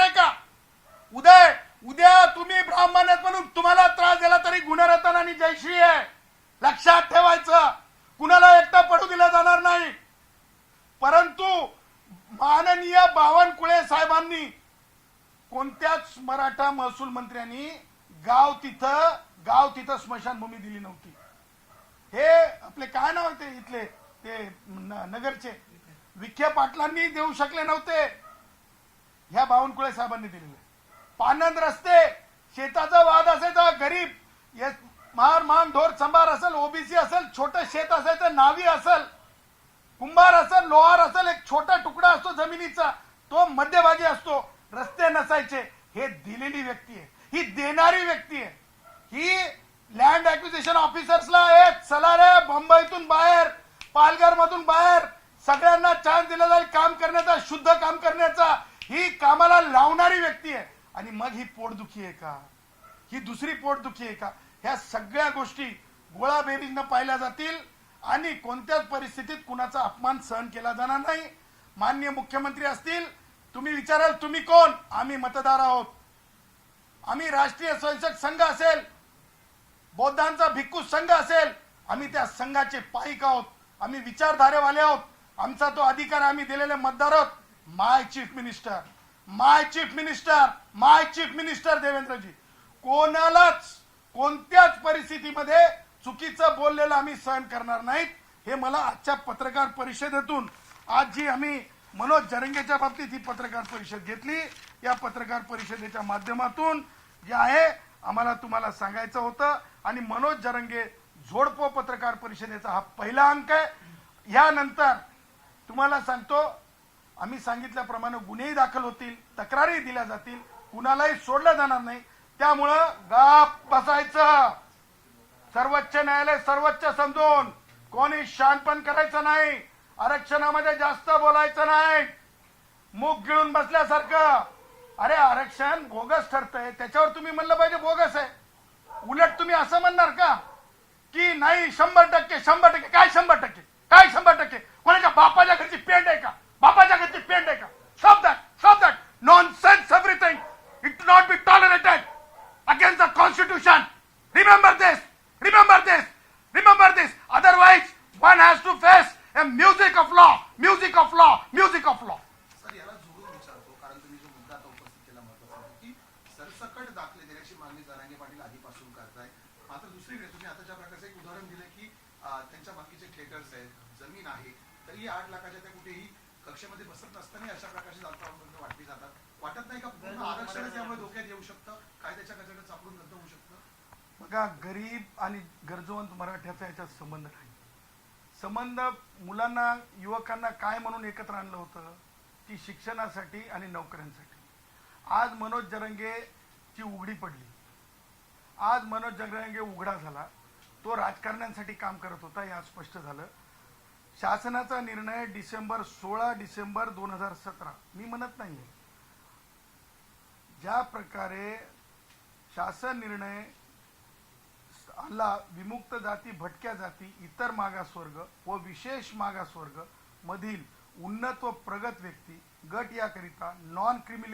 आहे का? उद्या तुम्ही ब्राह्मण आहेत म्हणून तुम्हाला त्रास दिला तरी गुणरत्न आणि जयश्री आहे, लक्षात ठेवायचं. कुणाला एकटा पडू दिला जाणार नाही. परंतु माननीय बावनकुळे साहेबांनी कोणत्याच मराठा महसूल मंत्र्यांनी गाव तिथं स्मशानभूमी दिली नव्हती. हे आपले काय नाव ते इथले ते नगरचे विखे पाटलांनी देऊ शकले नव्हते, ह्या बावनकुळे साहेबांनी दिलेले. पानंद रस्ते, शेताचा वाद असायचा, गरीब मार मान ढोर संभार असेल, ओबीसी असेल, छोटं शेत असायचं, नावी असेल, कुंभार असेल, लोहार असेल, एक छोटा तुकडा असतो जमिनीचा, तो मध्यभागी असतो, रस्ते नसायचे. हे दिलेली व्यक्ती आहे, ही देणारी व्यक्ती आहे. ही लँड ऍक्विजिशन ऑफिसर्सला चला रे मुंबईतून बाहेर, पालघर मधून बाहेर, सगळ्यांना चान्स दिला जाईल काम करण्याचा, शुद्ध काम करण्याचा, ही कामाला लावणारी व्यक्ती आहे. आणि मग ही पोटदुखी आहे का? ही दुसरी पोटदुखी आहे का? ह्या सगळ्या गोष्टी गोळाबेरीजनं पाहिल्या जातील आणि कोणत्याच परिस्थितीत कुणाचा अपमान सहन केला जाणार नाही. माननीय मुख्यमंत्री असतील, तुम्ही विचाराल तुम्ही कोण? आम्ही मतदार आहोत. आम्ही राष्ट्रीय स्वयंसेवक संघ असेल, बौद्धांचा भिक्खू संघ असेल, आम्ही त्या संघाचे पाईक आहोत. आम्ही विचारधारेवाले आहोत. आमचा तो अधिकार आम्ही दिलेले मतदार आहोत. माय चीफ मिनिस्टर, माय चीफ मिनिस्टर, माय चीफ मिनिस्टर देवेंद्रजी, कोणालाच कोणत्याच परिस्थितीमध्ये चुकीचं बोललेलं आम्ही सहन करणार नाहीत. हे मला आजच्या पत्रकार परिषदेतून, आज जी आम्ही मनोज जरंगेच्या बाबतीत ही पत्रकार परिषद घेतली, या पत्रकार परिषदेच्या माध्यमातून जे आहे आम्हाला तुम्हाला सांगायचं होतं. आणि मनोज जरंगे जोडपो पत्रकार परिषदेचा हा पहिला अंक आहे. यानंतर तुम्हाला सांगतो, आम्ही सांगितल्याप्रमाणे गुन्हेही दाखल होतील, तक्रारी दिल्या जातील, कुणालाही सोडलं जाणार नाही. त्यामुळं गप बसायचं. सर्वोच्च न्यायालय सर्वोच्च समजून कोणी शानपण करायचं नाही. आरक्षणामध्ये जास्त बोलायचं नाही, मुख गिळून बसल्यासारखं. अरे आरक्षण बोगस ठरतंय, त्याच्यावर तुम्ही म्हणलं पाहिजे बोगस आहे. उलट तुम्ही असं म्हणणार का की नाही 100%, 100%, काय 100%, काय 100%? कोणाच्या बापाच्या घरची पेंड आहे का? बापाच्या घरची पेंड आहे का? Stop that nonsense everything. It will not be tolerated against the constitution. Remember this. Otherwise one has to face a music of law. Sir, याला जोडून विचारतो, कारण तुम्ही जो मुद्दा आता उपस्थित केला महत्वाचा आहे की सरसकट दाखले देण्याची मागणी जरांगे पाटील आधीपासून करताय. मात्र दुसरीकडे तुम्ही आता ज्या प्रकारचं एक उदाहरण दिलं की त्यांच्या बाकीचे थिएटर्स आहेत, जमीन आहे, तरी 8 लाखाच्या त्या कुठेही कक्षेमध्ये बसत नसताना अशा प्रकारची जालपावलं वाटली जातात. वाटत नाही का पूर्ण आरक्षणच यामुळे धोक्यात येऊ शकतं, कायद्याच्या कचऱ्यात सापडून रद्द होऊ शकतं? बघा, गरीब आणि गरजवंत मराठ्याचा याच्यात संबंध नाही. संबंध मुलांना, युवकांना काय म्हणून एकत्र आणलं होतं की शिक्षणासाठी आणि नोकऱ्यांसाठी. आज मनोज जरंगेची उघडी पडली, आज मनोज जरंगे उघडा झाला. तो राजकारण्यांसाठी काम करत होता हे आज स्पष्ट झालं. शासनाचा निर्णय 16 डिसेंबर 2017, मी म्हणत नाहीये, ज्या प्रकारे शासन निर्णय आला, विमुक्त जाती, भटक्या जाती, इतर मागासवर्ग व विशेष मागासवर्ग मधील उन्नत व प्रगत व्यक्ती गट याकरिता नॉन क्रिमिनल